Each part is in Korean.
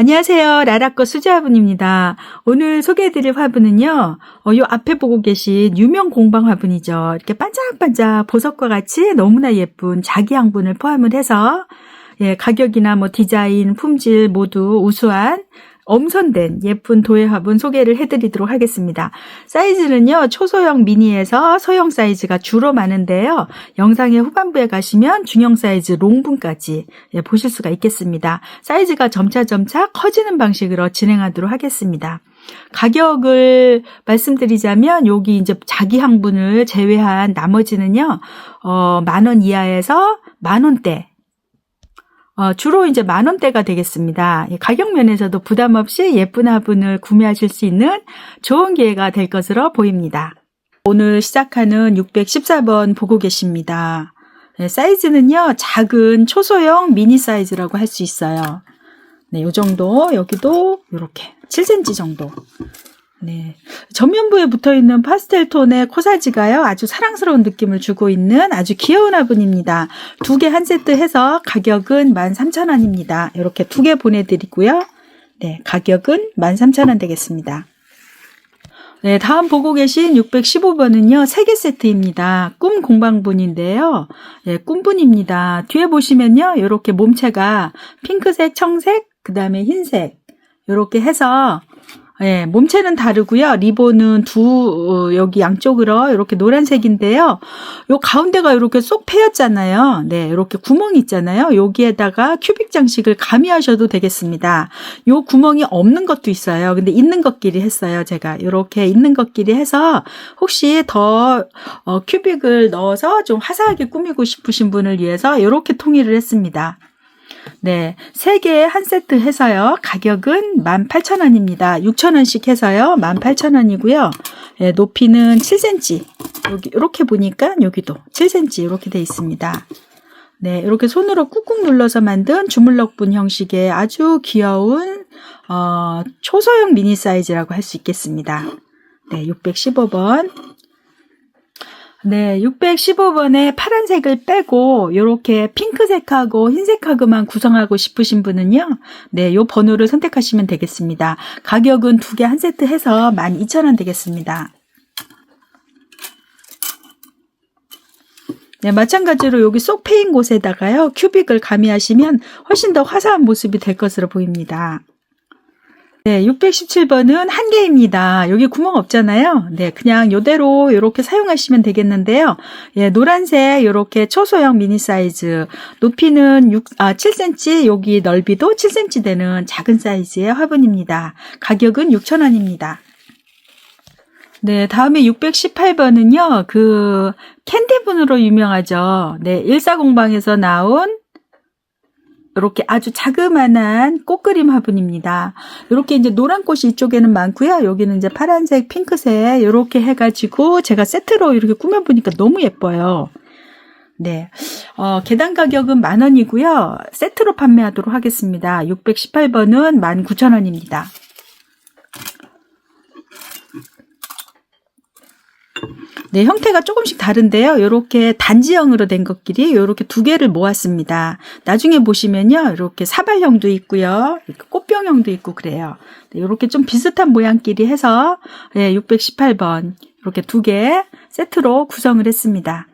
안녕하세요. 라라꺼 수제화분입니다. 오늘 소개해드릴 화분은요, 요 앞에 보고 계신 유명 공방 화분이죠. 이렇게 반짝반짝 보석과 같이 너무나 예쁜 자기 양분을 포함을 해서, 가격이나 디자인, 품질 모두 우수한 엄선된 예쁜 도예 화분 소개를 해드리도록 하겠습니다. 사이즈는요, 초소형 미니에서 소형 사이즈가 주로 많은데요. 영상의 후반부에 가시면 중형 사이즈 롱분까지 보실 수가 있겠습니다. 사이즈가 점차 커지는 방식으로 진행하도록 하겠습니다. 가격을 말씀드리자면 여기 이제 자기 항분을 제외한 나머지는요, 10,000원 이하에서 10,000원대. 주로 이제 10,000원대가 되겠습니다. 가격 면에서도 부담 없이 예쁜 화분을 구매하실 수 있는 좋은 기회가 될 것으로 보입니다. 오늘 시작하는 614번 보고 계십니다. 사이즈는요, 작은 초소형 미니 사이즈라고 할 수 있어요. 네, 요 정도, 여기도 이렇게 7cm 정도. 네, 전면부에 붙어있는 파스텔 톤의 코사지가요, 아주 사랑스러운 느낌을 주고 있는 아주 귀여운 화분입니다. 2개 한 세트 해서 가격은 13,000원입니다. 이렇게 2개 보내드리고요. 네, 가격은 13,000원 되겠습니다. 네, 다음 보고 계신 615번은요, 3개 세트입니다. 꿈 공방분인데요. 네, 꿈분입니다. 뒤에 보시면요, 이렇게 몸체가 핑크색, 청색, 그 다음에 흰색, 이렇게 해서 몸체는 다르고요. 리본은 여기 양쪽으로 이렇게 노란색인데요. 요 가운데가 이렇게 쏙 패였잖아요. 네, 이렇게 구멍이 있잖아요. 여기에다가 큐빅 장식을 가미하셔도 되겠습니다. 요 구멍이 없는 것도 있어요. 근데 있는 것끼리 했어요. 제가 이렇게 있는 것끼리 해서 혹시 더 큐빅을 넣어서 좀 화사하게 꾸미고 싶으신 분을 위해서 이렇게 통일을 했습니다. 네, 3개 한 세트 해서요. 가격은 18,000원입니다. 6,000원씩 해서요. 18,000원이고요. 네, 높이는 7cm. 여기 이렇게 보니까 여기도 7cm 이렇게 돼 있습니다. 네, 이렇게 손으로 꾹꾹 눌러서 만든 주물럭분 형식의 아주 귀여운 초소형 미니 사이즈라고 할 수 있겠습니다. 네, 615번. 네, 615번에 파란색을 빼고 이렇게 핑크색하고 흰색하고만 구성하고 싶으신 분은요. 네, 요 번호를 선택하시면 되겠습니다. 가격은 2개 한 세트 해서 12,000원 되겠습니다. 네, 마찬가지로 여기 쏙 패인 곳에다가요. 큐빅을 가미하시면 훨씬 더 화사한 모습이 될 것으로 보입니다. 네, 617번은 한 개입니다. 여기 구멍 없잖아요. 네, 그냥 요대로 이렇게 사용하시면 되겠는데요. 예, 노란색 이렇게 초소형 미니 사이즈, 높이는 7cm, 여기 넓이도 7cm 되는 작은 사이즈의 화분입니다. 가격은 6,000원입니다. 네, 다음에 618번은요, 그 캔디분으로 유명하죠. 네, 일사공방에서 나온 이렇게 아주 자그만한 꽃그림 화분입니다. 이렇게 이제 노란 꽃이 이쪽에는 많고요. 여기는 이제 파란색, 핑크색 이렇게 해가지고 제가 세트로 이렇게 꾸며보니까 너무 예뻐요. 네, 계단 가격은 10,000원이고요. 세트로 판매하도록 하겠습니다. 618번은 19,000원입니다. 네, 형태가 조금씩 다른데요. 이렇게 단지형으로 된 것끼리 이렇게 2개를 모았습니다. 나중에 보시면요. 이렇게 사발형도 있고요. 이렇게 꽃병형도 있고 그래요. 네, 이렇게 좀 비슷한 모양끼리 해서 618번 이렇게 2개 세트로 구성을 했습니다.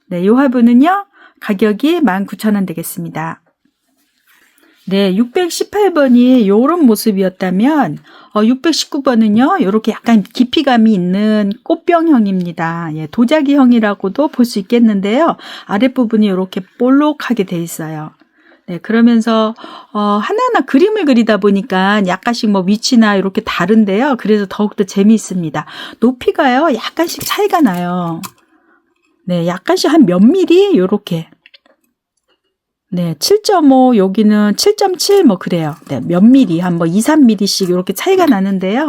네, 이 화분은요. 가격이 19,000원 되겠습니다. 네, 618번이 이런 모습이었다면 619번은요. 이렇게 약간 깊이감이 있는 꽃병형입니다. 예, 도자기형이라고도 볼 수 있겠는데요. 아랫부분이 이렇게 볼록하게 돼 있어요. 네, 그러면서 하나하나 그림을 그리다 보니까 약간씩 위치나 이렇게 다른데요. 그래서 더욱더 재미있습니다. 높이가요. 약간씩 차이가 나요. 네, 약간씩 한 몇 미리 이렇게. 네, 7.5, 여기는 7.7 그래요. 네, 몇 미리, 한 2, 3mm씩 이렇게 차이가 나는데요.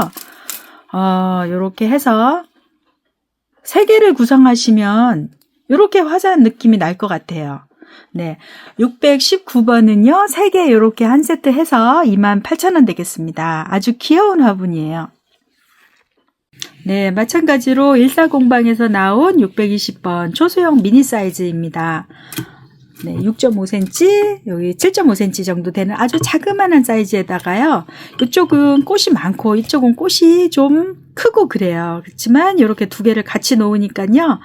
이렇게 해서 3개를 구성하시면 이렇게 화사한 느낌이 날 것 같아요. 네, 619번은요, 3개 이렇게 한 세트 해서 28,000원 되겠습니다. 아주 귀여운 화분이에요. 네, 마찬가지로 일사공방에서 나온 620번 초소형 미니 사이즈입니다. 네, 6.5cm, 여기 7.5cm 정도 되는 아주 자그마한 사이즈에다가요. 이쪽은 꽃이 많고 이쪽은 꽃이 좀 크고 그래요. 그렇지만 이렇게 두 개를 같이 놓으니까요.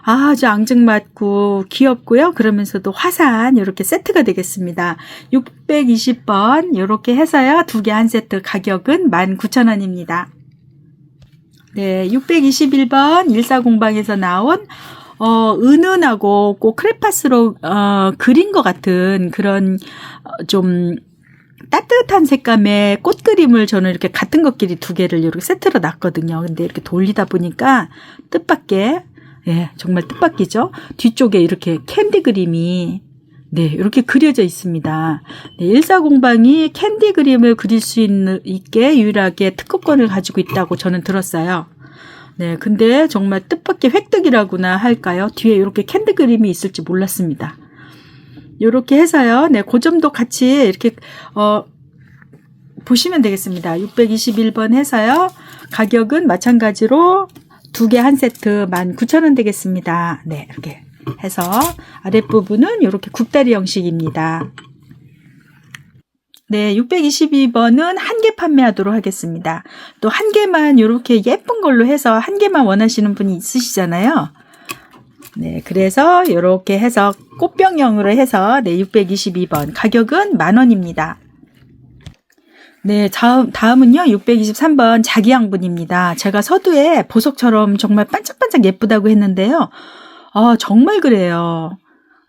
아주 앙증맞고 귀엽고요. 그러면서도 화사한 이렇게 세트가 되겠습니다. 620번 이렇게 해서요. 두 개 한 세트 가격은 19,000원입니다. 네, 621번 일사공방에서 나온 은은하고 꼭 크레파스로 그린 것 같은 그런 좀 따뜻한 색감의 꽃 그림을 저는 이렇게 같은 것끼리 두 개를 이렇게 세트로 놨거든요. 근데 이렇게 돌리다 보니까 뜻밖의 예, 정말 뜻밖이죠. 뒤쪽에 이렇게 캔디 그림이 네, 이렇게 그려져 있습니다. 네, 일사공방이 캔디 그림을 그릴 수 있게 유일하게 특허권을 가지고 있다고 저는 들었어요. 네, 근데 정말 뜻밖의 획득이라고나 할까요? 뒤에 이렇게 캔디 그림이 있을지 몰랐습니다. 이렇게 해서요. 네, 그 점도 같이 이렇게 보시면 되겠습니다. 621번 해서요. 가격은 마찬가지로 두 개 한 세트 19,000원 되겠습니다. 네, 이렇게 해서 아랫부분은 이렇게 굽다리 형식입니다. 네, 622번은 한 개 판매하도록 하겠습니다. 또 한 개만 이렇게 예쁜 걸로 해서 한 개만 원하시는 분이 있으시잖아요. 네, 그래서 이렇게 해서 꽃병형으로 해서 네, 622번 가격은 10,000원입니다. 네, 다음은요, 623번 자기양분입니다. 제가 서두에 보석처럼 정말 반짝반짝 예쁘다고 했는데요. 정말 그래요.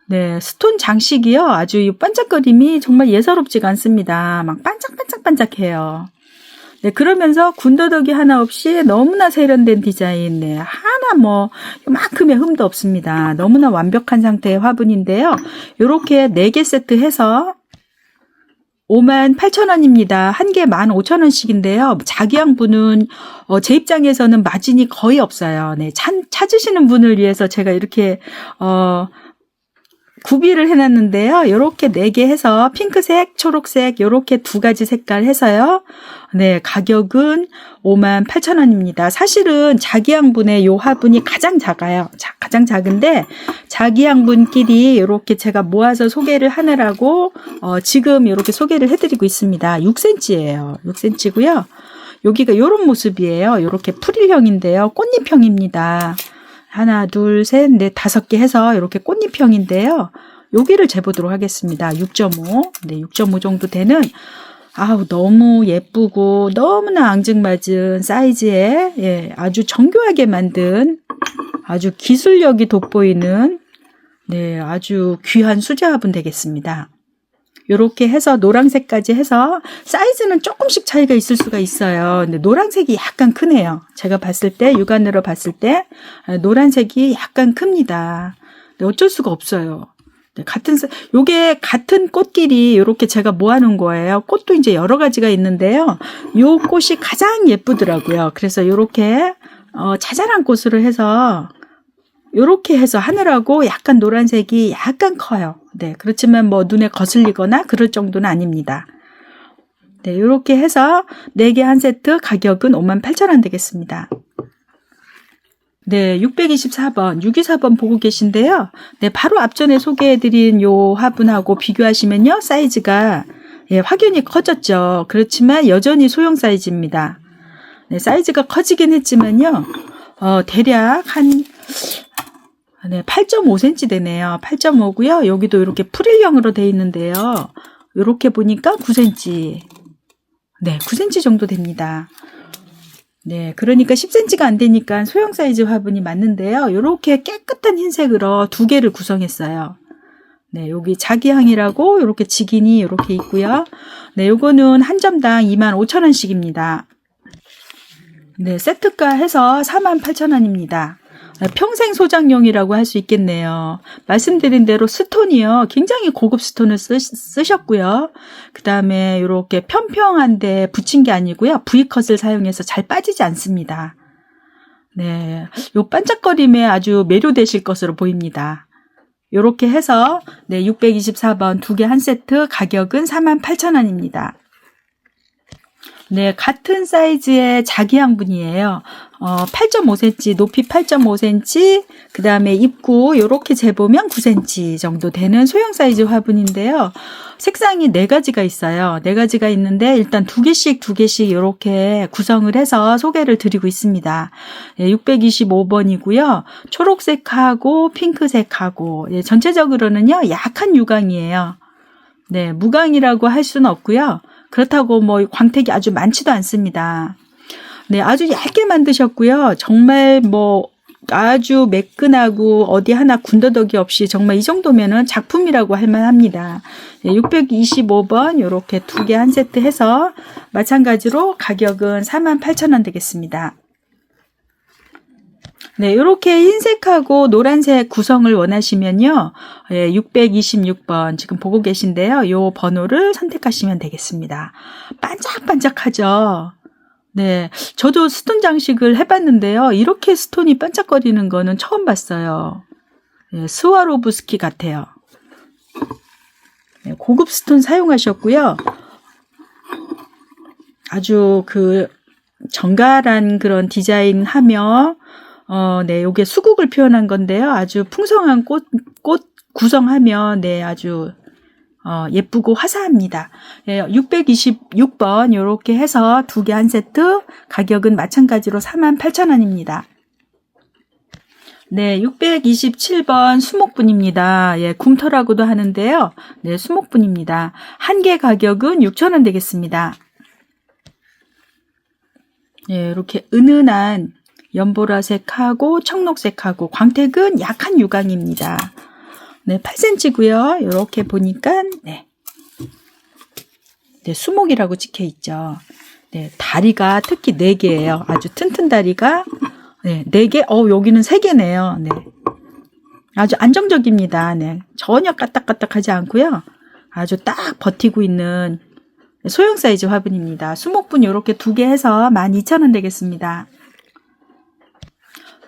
네, 스톤 장식이요. 아주 이 반짝거림이 정말 예사롭지가 않습니다. 막 반짝반짝반짝해요. 네, 그러면서 군더더기 하나 없이 너무나 세련된 디자인, 네, 하나 뭐, 요만큼의 흠도 없습니다. 너무나 완벽한 상태의 화분인데요. 요렇게 4개 세트 해서 58,000원입니다. 한 개 15,000원씩인데요. 자기양분은 제 입장에서는 마진이 거의 없어요. 네, 찾으시는 분을 위해서 제가 이렇게 구비를 해놨는데요. 이렇게 4개 해서 핑크색, 초록색 이렇게 두 가지 색깔 해서요. 네, 가격은 58,000원입니다. 사실은 자기양분의 요 화분이 가장 작아요. 가장 작은데 자기양분끼리 이렇게 제가 모아서 소개를 하느라고 지금 이렇게 소개를 해드리고 있습니다. 6cm예요. 6cm고요. 여기가 이런 모습이에요. 이렇게 프릴형인데요. 꽃잎형입니다. 하나, 둘, 셋, 넷, 5개 해서 이렇게 꽃잎형인데요. 여기를 재보도록 하겠습니다. 6.5. 네, 6.5 정도 되는 너무 예쁘고 너무나 앙증맞은 사이즈의 예, 아주 정교하게 만든 아주 기술력이 돋보이는 네, 아주 귀한 수제 화분 되겠습니다. 이렇게 해서 노란색까지 해서 사이즈는 조금씩 차이가 있을 수가 있어요. 근데 노란색이 약간 크네요. 제가 봤을 때 육안으로 봤을 때 노란색이 약간 큽니다. 근데 어쩔 수가 없어요. 네, 요게 같은 꽃끼리 이렇게 제가 모아놓은 거예요. 꽃도 이제 여러 가지가 있는데요. 요 꽃이 가장 예쁘더라고요. 그래서 요렇게 자잘한 꽃으로 해서 요렇게 해서 하느라고 약간 노란색이 약간 커요. 네, 그렇지만 뭐 눈에 거슬리거나 그럴 정도는 아닙니다. 네, 요렇게 해서 4개 한 세트 가격은 58,000원 되겠습니다. 네, 624번, 624번 보고 계신데요. 네, 바로 앞전에 소개해드린 요 화분하고 비교하시면요. 사이즈가 예, 확연히 커졌죠. 그렇지만 여전히 소형 사이즈입니다. 네, 사이즈가 커지긴 했지만요. 대략 한 8.5cm 되네요. 8.5고요. 여기도 이렇게 프릴형으로 되어 있는데요. 이렇게 보니까 9cm. 네, 9cm 정도 됩니다. 네, 그러니까 10cm가 안 되니까 소형 사이즈 화분이 맞는데요. 이렇게 깨끗한 흰색으로 두 개를 구성했어요. 네, 여기 자기향이라고 이렇게 직인이 이렇게 있고요. 네, 요거는 한 점당 25,000원씩입니다. 네, 세트가 해서 48,000원입니다. 평생 소장용이라고 할 수 있겠네요. 말씀드린 대로 스톤이요. 굉장히 고급 스톤을 쓰셨고요. 그 다음에 이렇게 평평한데 붙인 게 아니고요. V컷을 사용해서 잘 빠지지 않습니다. 네, 요 반짝거림에 아주 매료되실 것으로 보입니다. 이렇게 해서 네, 624번 두 개 한 세트 가격은 48,000원입니다. 네, 같은 사이즈의 자기 양분이에요. 8.5cm, 높이 8.5cm, 그 다음에 입구 요렇게 재보면 9cm 정도 되는 소형 사이즈 화분인데요. 색상이 4가지가 있어요. 4가지가 있는데 일단 2개씩 이렇게 구성을 해서 소개를 드리고 있습니다. 625번이고요. 초록색하고 핑크색하고 전체적으로는요 약한 유광이에요. 네, 무광이라고 할 수는 없고요. 그렇다고 뭐 광택이 아주 많지도 않습니다. 네, 아주 얇게 만드셨고요. 정말 뭐 아주 매끈하고 어디 하나 군더더기 없이 정말 이 정도면은 작품이라고 할 만합니다. 625번 이렇게 2개 한 세트 해서 마찬가지로 가격은 48,000원 되겠습니다. 네, 이렇게 흰색하고 노란색 구성을 원하시면요. 626번 지금 보고 계신데요. 이 번호를 선택하시면 되겠습니다. 반짝반짝하죠. 네, 저도 스톤 장식을 해봤는데요. 이렇게 스톤이 반짝거리는 거는 처음 봤어요. 네, 스와로브스키 같아요. 네, 고급 스톤 사용하셨고요. 아주 그 정갈한 그런 디자인하며 네, 요게 수국을 표현한 건데요. 아주 풍성한 꽃 구성하면 네, 아주 예쁘고 화사합니다. 예, 626번 요렇게 해서 2개 한 세트 가격은 마찬가지로 48,000원입니다. 네, 627번 수목분입니다. 예, 굼터라고도 하는데요. 네, 수목분입니다. 한 개 가격은 6,000원 되겠습니다. 예, 이렇게 은은한 연보라색하고 청록색하고 광택은 약한 유광입니다. 네, 8cm고요. 이렇게 보니까 네, 수목이라고 찍혀 있죠. 네, 다리가 특히 4개예요. 아주 튼튼 다리가 네, 4개. 여기는 3개네요. 네. 아주 안정적입니다. 네. 전혀 까딱까딱하지 않고요. 아주 딱 버티고 있는 소형 사이즈 화분입니다. 수목분 이렇게 2개 해서 12,000원 되겠습니다.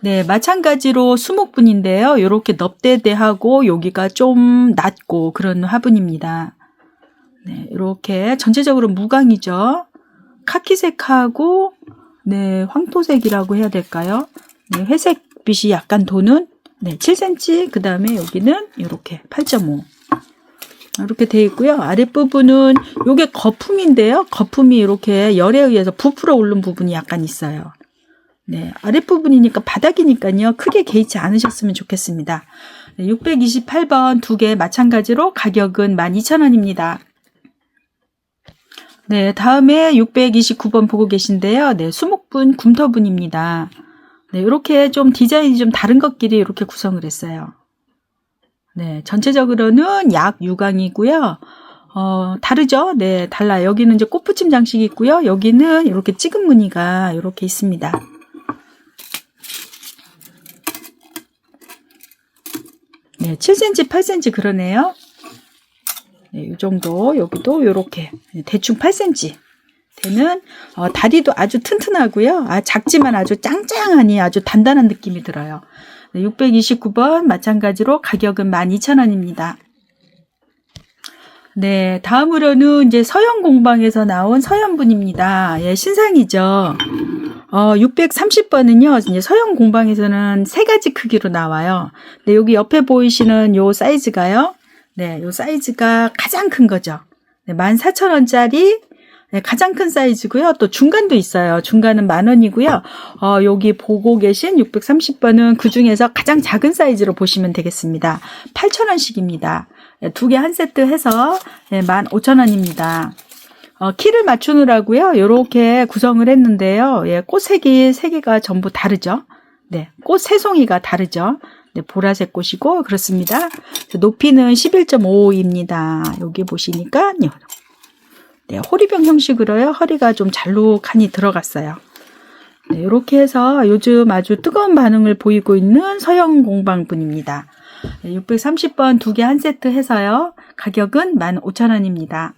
네, 마찬가지로 수목분인데요. 이렇게 넙대대하고 여기가 좀 낮고 그런 화분입니다. 네, 이렇게 전체적으로 무광이죠. 카키색하고 네, 황토색이라고 해야 될까요? 네, 회색빛이 약간 도는 네, 7cm. 그 다음에 여기는 이렇게 8.5. 이렇게 되어 있고요. 아랫부분은 이게 거품인데요. 거품이 이렇게 열에 의해서 부풀어 오른 부분이 약간 있어요. 네, 아랫부분이니까 바닥이니까요. 크게 개의치 않으셨으면 좋겠습니다. 네, 628번 2개 마찬가지로 가격은 12,000원입니다. 네, 다음에 629번 보고 계신데요. 네, 수목분, 굼터분입니다. 네, 이렇게 좀 디자인이 좀 다른 것끼리 이렇게 구성을 했어요. 네, 전체적으로는 약 유광이고요. 다르죠? 네, 달라요. 여기는 이제 꽃붙임 장식이 있고요. 여기는 이렇게 찍은 무늬가 이렇게 있습니다. 네, 7cm, 8cm 그러네요. 네, 이 정도, 여기도 이렇게 대충 8cm 되는 다리도 아주 튼튼하고요. 작지만 아주 짱짱하니 아주 단단한 느낌이 들어요. 네, 629번 마찬가지로 가격은 12,000원입니다. 네, 다음으로는 이제 서현 공방에서 나온 서현분입니다. 예, 신상이죠. 630번은요, 이제 서현 공방에서는 3가지 크기로 나와요. 네, 여기 옆에 보이시는 요 사이즈가요. 네, 요 사이즈가 가장 큰 거죠. 네, 14,000원짜리 네, 가장 큰 사이즈고요. 또 중간도 있어요. 중간은 10,000원이고요. 여기 보고 계신 630번은 그 중에서 가장 작은 사이즈로 보시면 되겠습니다. 8,000원씩입니다. 2개 한 세트 해서 15,000원입니다. 키를 맞추느라고요. 이렇게 구성을 했는데요. 예, 꽃색이 3개가 전부 다르죠. 네, 꽃 3송이가 다르죠. 네, 보라색 꽃이고 그렇습니다. 높이는 11.5입니다. 여기 보시니까 네, 호리병 형식으로요. 허리가 좀 잘록하니 들어갔어요. 네, 이렇게 해서 요즘 아주 뜨거운 반응을 보이고 있는 서현 공방분입니다. 네, 630번 2개 한 세트 해서요. 가격은 15,000원입니다.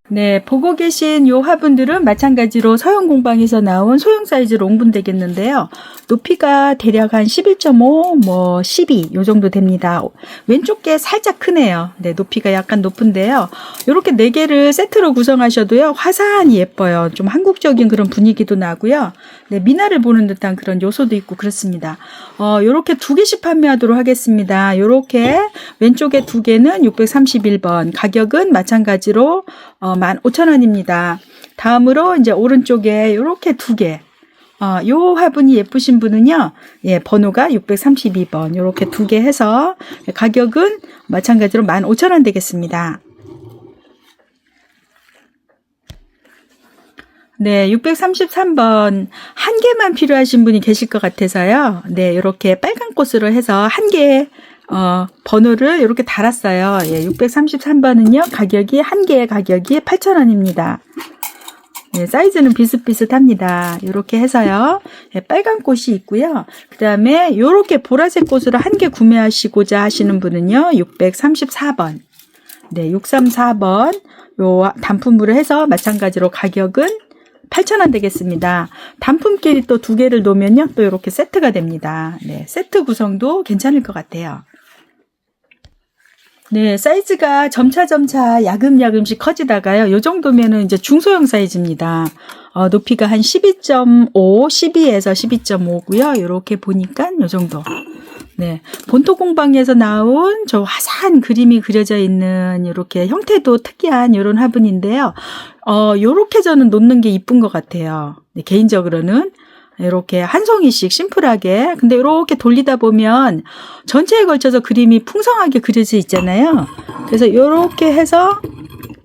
네, 보고 계신 요 화분들은 마찬가지로 서영공방에서 나온 소형 사이즈 롱분 되겠는데요. 높이가 대략 한 11.5, 뭐 12, 요 정도 됩니다. 왼쪽 게 살짝 크네요. 네, 높이가 약간 높은데요. 요렇게 4개를 세트로 구성하셔도요, 화사하니 예뻐요. 좀 한국적인 그런 분위기도 나고요. 네, 미나를 보는 듯한 그런 요소도 있고 그렇습니다. 요렇게 2개씩 판매하도록 하겠습니다. 요렇게 왼쪽에 2개는 631번, 가격은 마찬가지로 15,000원입니다. 다음으로 이제 오른쪽에 이렇게 2개. 요 화분이 예쁘신 분은요, 예, 번호가 632번. 요렇게 2개 해서 가격은 마찬가지로 15,000원 되겠습니다. 네, 633번. 한 개만 필요하신 분이 계실 것 같아서요. 네, 이렇게 빨간 꽃으로 해서 한 개, 번호를 이렇게 달았어요. 예, 633번은요, 가격이, 한 개의 가격이 8,000원입니다. 예, 사이즈는 비슷비슷합니다. 이렇게 해서요, 예, 빨간 꽃이 있고요. 그 다음에 이렇게 보라색 꽃으로 한 개 구매하시고자 하시는 분은요, 634번. 네, 634번. 요 단품으로 해서 마찬가지로 가격은 8,000원 되겠습니다. 단품끼리 또 2개를 놓으면요, 또 이렇게 세트가 됩니다. 네, 세트 구성도 괜찮을 것 같아요. 네, 사이즈가 점차 야금야금씩 커지다가요, 요 정도면은 이제 중소형 사이즈입니다. 높이가 한 12.5, 12에서 12.5고요. 요렇게 보니까 요 정도. 네, 본토 공방에서 나온 저 화사한 그림이 그려져 있는 이렇게 형태도 특이한 이런 화분인데요. 요렇게 저는 놓는 게 이쁜 것 같아요. 네, 개인적으로는. 이렇게 한 송이씩 심플하게. 근데 이렇게 돌리다 보면 전체에 걸쳐서 그림이 풍성하게 그려져 있잖아요. 그래서 이렇게 해서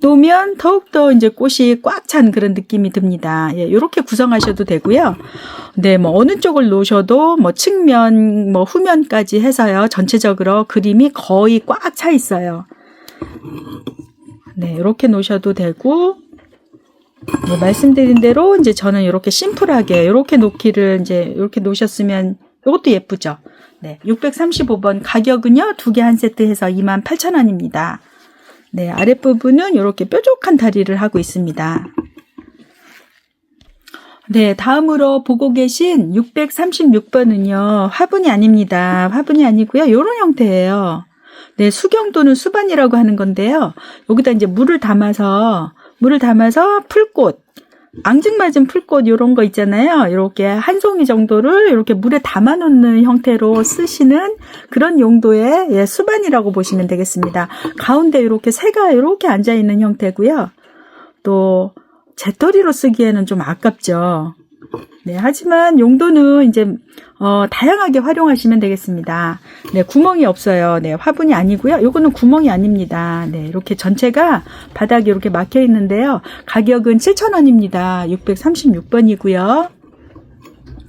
놓으면 더욱더 이제 꽃이 꽉 찬 그런 느낌이 듭니다. 예, 이렇게 구성하셔도 되고요. 네, 뭐 어느 쪽을 놓으셔도 뭐 측면, 뭐 후면까지 해서요. 전체적으로 그림이 거의 꽉 차 있어요. 네, 이렇게 놓으셔도 되고, 네, 말씀드린 대로 이제 저는 이렇게 심플하게 이렇게 놓기를 이제 이렇게 놓으셨으면 이것도 예쁘죠. 네, 635번 가격은요, 2개 한 세트 해서 28,000원입니다. 네, 아랫부분은 이렇게 뾰족한 다리를 하고 있습니다. 네, 다음으로 보고 계신 636번은요, 화분이 아닙니다. 화분이 아니고요, 이런 형태예요. 네, 수경 또는 수반이라고 하는 건데요. 여기다 이제 물을 담아서 풀꽃, 앙증맞은 풀꽃 이런 거 있잖아요. 이렇게 한 송이 정도를 이렇게 물에 담아 놓는 형태로 쓰시는 그런 용도의, 예, 수반이라고 보시면 되겠습니다. 가운데 이렇게 새가 이렇게 앉아 있는 형태고요. 또 재떨이로 쓰기에는 좀 아깝죠. 네, 하지만 용도는 이제 다양하게 활용하시면 되겠습니다. 네, 구멍이 없어요. 네, 화분이 아니고요. 요거는 구멍이 아닙니다. 네, 이렇게 전체가 바닥이 이렇게 막혀 있는데요. 가격은 7,000원입니다. 636번이고요.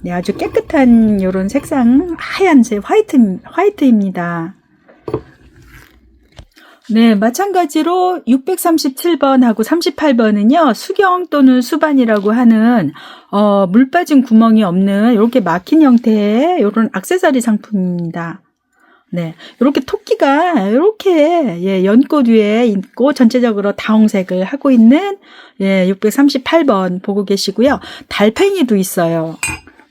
네, 아주 깨끗한 요런 색상 하얀색 화이트입니다. 네, 마찬가지로 637번하고 38번은요, 수경 또는 수반이라고 하는, 물 빠진 구멍이 없는 이렇게 막힌 형태의 이런 액세서리 상품입니다. 네, 이렇게 토끼가 이렇게, 예, 연꽃 위에 있고 전체적으로 다홍색을 하고 있는, 예, 638번 보고 계시고요. 달팽이도 있어요.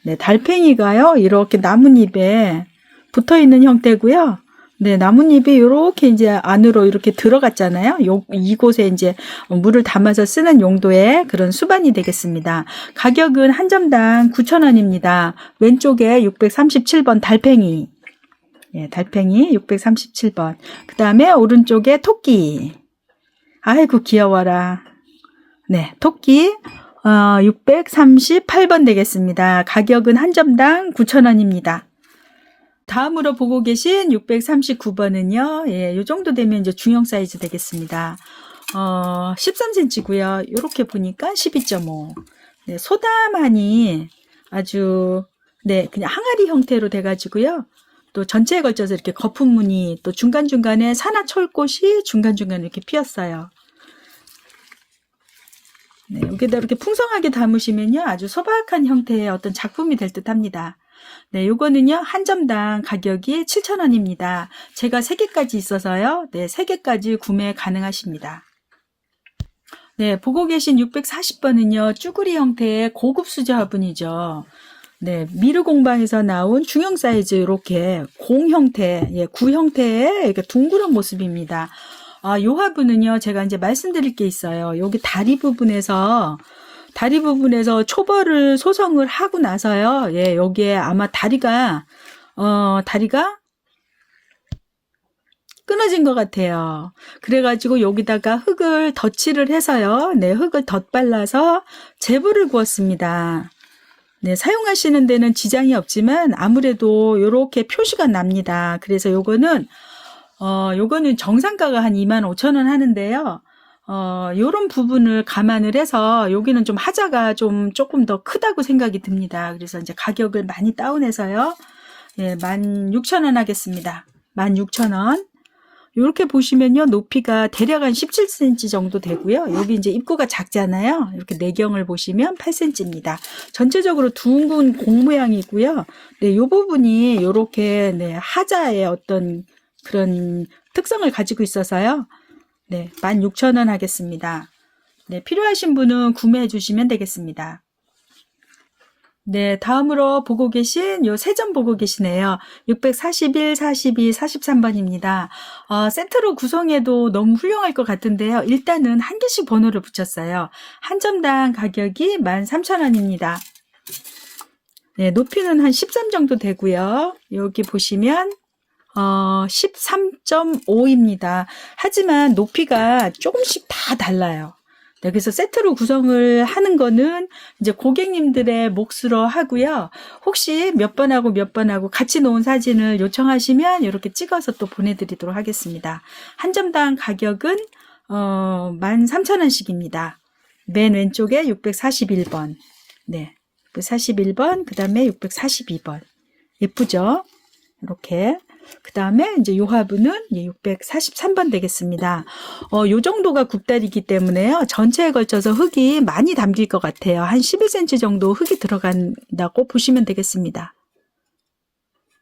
네, 달팽이가요, 이렇게 나뭇잎에 붙어 있는 형태고요. 네, 나뭇잎이 이렇게 이제 안으로 이렇게 들어갔잖아요. 이곳에 이제 물을 담아서 쓰는 용도의 그런 수반이 되겠습니다. 가격은 한 점당 9,000원입니다. 왼쪽에 637번 달팽이. 예, 달팽이 637번. 그 다음에 오른쪽에 토끼. 아이고, 귀여워라. 네, 토끼. 638번 되겠습니다. 가격은 한 점당 9,000원입니다. 다음으로 보고 계신 639번은요, 예, 요 정도 되면 이제 중형 사이즈 되겠습니다. 13cm고요. 요렇게 보니까 12.5. 네, 소담하니 아주, 네, 그냥 항아리 형태로 돼가지고요. 또 전체에 걸쳐서 이렇게 거품무늬, 또 중간중간에 산화철꽃이 중간중간에 이렇게 피었어요. 네, 여기다 이렇게 풍성하게 담으시면요, 아주 소박한 형태의 어떤 작품이 될 듯 합니다. 네, 요거는요, 한 점당 가격이 7,000원입니다. 제가 3개까지 있어서요, 네, 3개까지 구매 가능하십니다. 네, 보고 계신 640번은요, 쭈구리 형태의 고급 수제 화분이죠. 네, 미르 공방에서 나온 중형 사이즈 이렇게 공 형태, 예, 구 형태의 이렇게 둥그런 모습입니다. 요 화분은요, 제가 이제 말씀드릴 게 있어요. 여기 다리 부분에서 초벌을 소성을 하고 나서요, 예, 여기에 아마 다리가 끊어진 것 같아요. 그래가지고 여기다가 흙을 덧칠을 해서요, 네, 흙을 덧발라서 제부를 구웠습니다. 네, 사용하시는 데는 지장이 없지만 아무래도 이렇게 표시가 납니다. 그래서 요거는 정상가가 한 25,000원 하는데요. 요런 부분을 감안을 해서 여기는 좀 하자가 조금 더 크다고 생각이 듭니다. 그래서 이제 가격을 많이 다운해서요. 예, 16,000원 하겠습니다. 16,000원. 이렇게 보시면요, 높이가 대략 한 17cm 정도 되고요. 여기 이제 입구가 작잖아요. 이렇게 내경을 보시면 8cm입니다. 전체적으로 둥근 공 모양이고요. 네, 이 부분이 이렇게 네, 하자의 어떤 그런 특성을 가지고 있어서요. 네, 16,000원 하겠습니다. 네, 필요하신 분은 구매해 주시면 되겠습니다. 네, 다음으로 보고 계신 요 세 점 보고 계시네요. 641, 42, 43번입니다. 세트로 구성해도 너무 훌륭할 것 같은데요. 일단은 한 개씩 번호를 붙였어요. 한 점당 가격이 13,000원입니다. 네, 높이는 한 13 정도 되고요. 여기 보시면 13.5입니다. 하지만 높이가 조금씩 다 달라요. 네, 그래서 세트로 구성을 하는 거는 이제 고객님들의 몫으로 하고요. 혹시 몇 번하고 몇 번하고 같이 놓은 사진을 요청하시면 이렇게 찍어서 또 보내드리도록 하겠습니다. 한 점당 가격은 13,000원씩입니다. 맨 왼쪽에 641번. 네, 641번, 그 다음에 642번. 예쁘죠? 이렇게. 그 다음에 이제 요 화분은 643번 되겠습니다. 요 정도가 굽다리기 때문에요. 전체에 걸쳐서 흙이 많이 담길 것 같아요. 한 11cm 정도 흙이 들어간다고 보시면 되겠습니다.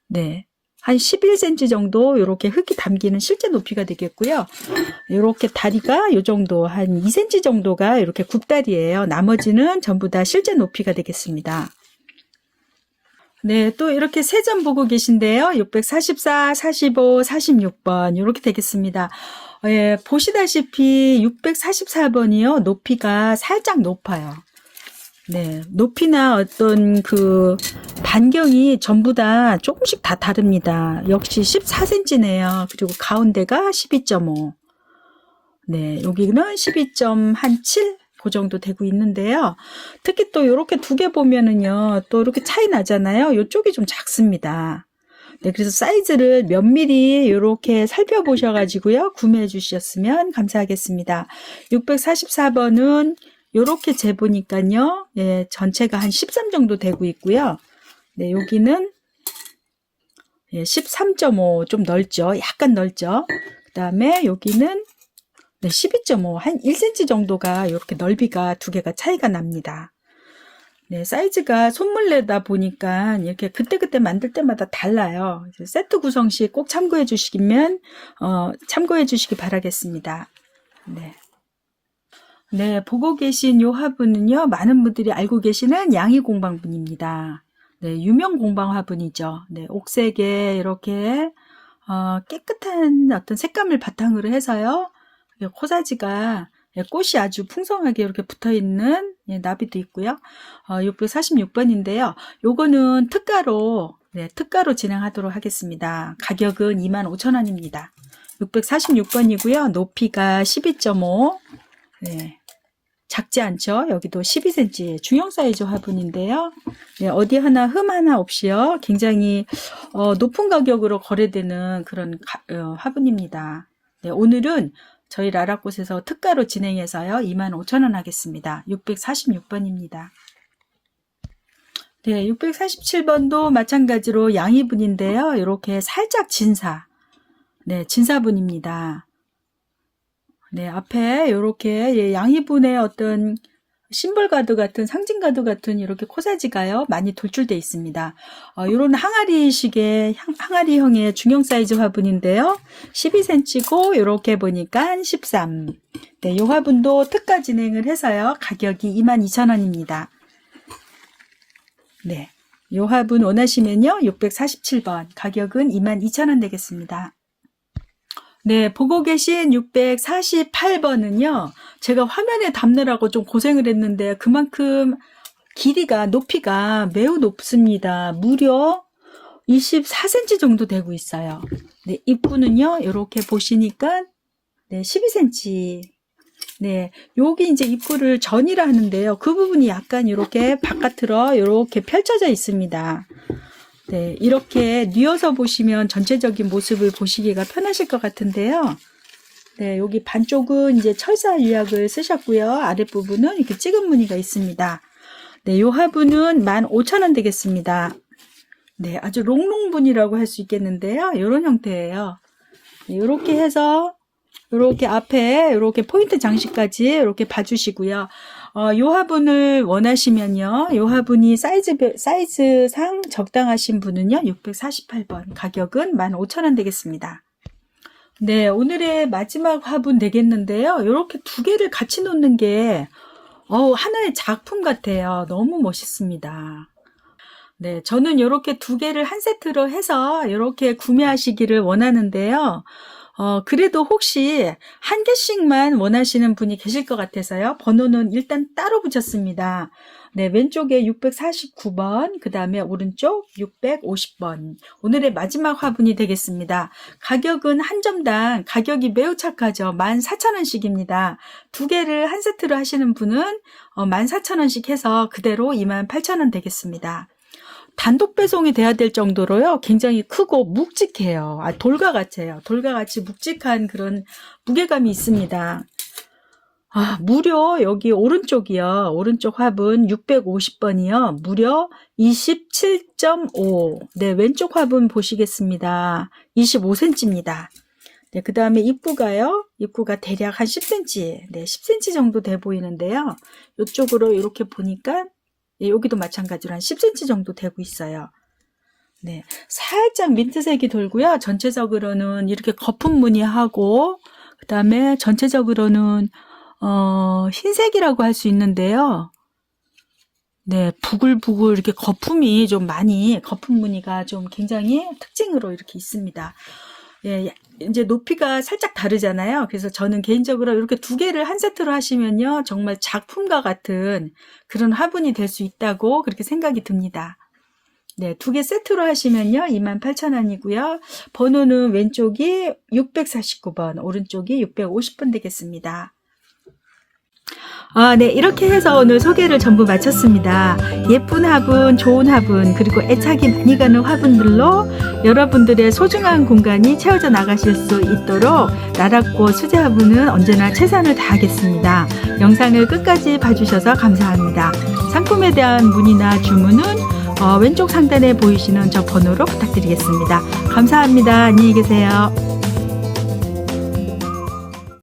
네. 한 11cm 정도 이렇게 흙이 담기는 실제 높이가 되겠고요. 이렇게 다리가 요 정도 한 2cm 정도가 이렇게 굽다리예요. 나머지는 전부 다 실제 높이가 되겠습니다. 네, 또 이렇게 세 점 보고 계신데요. 644, 45, 46번 이렇게 되겠습니다. 예, 보시다시피 644번이요. 높이가 살짝 높아요. 네, 높이나 어떤 그 반경이 전부 다 조금씩 다 다릅니다. 역시 14cm네요. 그리고 가운데가 12.5. 네, 여기는 12.7. 그 정도 되고 있는데요. 특히 또 이렇게 두 개 보면은요, 또 이렇게 차이 나잖아요. 이쪽이 좀 작습니다. 네, 그래서 사이즈를 몇 미리 이렇게 살펴보셔가지고요, 구매해 주셨으면 감사하겠습니다. 644번은 이렇게 재보니까요, 예, 전체가 한 13 정도 되고 있고요. 네, 여기는 예, 13.5 좀 넓죠. 약간 넓죠. 그 다음에 여기는 네, 12.5, 한 1cm 정도가 이렇게 넓이가 두 개가 차이가 납니다. 네, 사이즈가 손물내다 보니까 이렇게 그때그때 만들 때마다 달라요. 세트 구성 시 꼭 참고해 주시기 바라겠습니다. 네. 네, 보고 계신 요 화분은요, 많은 분들이 알고 계시는 양이 공방분입니다. 네, 유명 공방 화분이죠. 네, 옥색에 이렇게, 깨끗한 어떤 색감을 바탕으로 해서요, 코사지가 꽃이 아주 풍성하게 이렇게 붙어있는 나비도 있고요. 646번인데요. 요거는 특가로 진행하도록 하겠습니다. 가격은 25,000원입니다. 646번이고요. 높이가 12.5. 네. 작지 않죠? 여기도 12cm 중형 사이즈 화분인데요. 네, 어디 하나 흠 하나 없이요. 굉장히 높은 가격으로 거래되는 그런 화분입니다. 네, 오늘은 저희 라라꽃에서 특가로 진행해서요. 25,000원 하겠습니다. 646번입니다. 네, 647번도 마찬가지로 양이분인데요. 이렇게 살짝 진사. 네, 진사분입니다. 네, 앞에 이렇게 양이분의 어떤 심벌 가드 같은 상징 가드 같은 이렇게 코사지가요 많이 돌출되어 있습니다. 이런 항아리식의 항아리형의 중형 사이즈 화분인데요. 12cm고 이렇게 보니까 13. 네, 이 화분도 특가 진행을 해서요 가격이 22,000원입니다. 네, 이 화분 원하시면요 647번 가격은 22,000원 되겠습니다. 네, 보고 계신 648번은요, 제가 화면에 담느라고 좀 고생을 했는데, 그만큼 길이가, 높이가 매우 높습니다. 무려 24cm 정도 되고 있어요. 네, 입구는요, 이렇게 보시니까, 네, 12cm. 네, 여기 이제 입구를 전이라 하는데요. 그 부분이 약간 이렇게 바깥으로 이렇게 펼쳐져 있습니다. 네, 이렇게 뉘어서 보시면 전체적인 모습을 보시기가 편하실 것 같은데요. 네, 여기 반쪽은 이제 철사 유약을 쓰셨고요. 아랫부분은 이렇게 찍은 무늬가 있습니다. 네, 이 화분은 15,000원 되겠습니다. 네, 아주 롱롱분이라고 할 수 있겠는데요. 이런 형태예요. 네, 이렇게 해서 이렇게 앞에 이렇게 포인트 장식까지 이렇게 봐주시고요. 요 화분을 원하시면요. 요 화분이 사이즈상 적당하신 분은요. 648번 가격은 15,000원 되겠습니다. 네, 오늘의 마지막 화분 되겠는데요. 이렇게 두 개를 같이 놓는 게 하나의 작품 같아요. 너무 멋있습니다. 네, 저는 이렇게 두 개를 한 세트로 해서 이렇게 구매하시기를 원하는데요. 그래도 혹시 한 개씩만 원하시는 분이 계실 것 같아서요. 번호는 일단 따로 붙였습니다. 네, 왼쪽에 649번, 그 다음에 오른쪽 650번. 오늘의 마지막 화분이 되겠습니다. 가격은 한 점당 가격이 매우 착하죠. 14,000원씩입니다. 두 개를 한 세트로 하시는 분은 14,000원씩 해서 그대로 28,000원 되겠습니다. 단독 배송이 돼야 될 정도로요. 굉장히 크고 묵직해요. 돌과 같아요. 돌과 같이 묵직한 그런 무게감이 있습니다. 무려 여기 오른쪽이요. 오른쪽 화분 650번이요. 무려 27.5. 네, 왼쪽 화분 보시겠습니다. 25cm입니다. 네, 그 다음에 입구가요. 입구가 대략 한 10cm. 네, 10cm 정도 돼 보이는데요. 이쪽으로 이렇게 보니까 예, 여기도 마찬가지로 한 10cm 정도 되고 있어요. 네, 살짝 민트색이 돌고요. 전체적으로는 이렇게 거품 무늬하고 그 다음에 전체적으로는 흰색이라고 할 수 있는데요. 네, 부글부글 이렇게 거품이 좀 많이 거품 무늬가 좀 굉장히 특징으로 이렇게 있습니다. 예, 이제 높이가 살짝 다르잖아요. 그래서 저는 개인적으로 이렇게 두 개를 한 세트로 하시면요. 정말 작품과 같은 그런 화분이 될 수 있다고 그렇게 생각이 듭니다. 네, 두 개 세트로 하시면요. 28,000원이고요. 번호는 왼쪽이 649번, 오른쪽이 650번 되겠습니다. 네, 이렇게 해서 오늘 소개를 전부 마쳤습니다. 예쁜 화분, 좋은 화분, 그리고 애착이 많이 가는 화분들로 여러분들의 소중한 공간이 채워져 나가실 수 있도록 나락꽃 수제 화분은 언제나 최선을 다하겠습니다. 영상을 끝까지 봐주셔서 감사합니다. 상품에 대한 문의나 주문은 왼쪽 상단에 보이시는 저 번호로 부탁드리겠습니다. 감사합니다. 안녕히 계세요.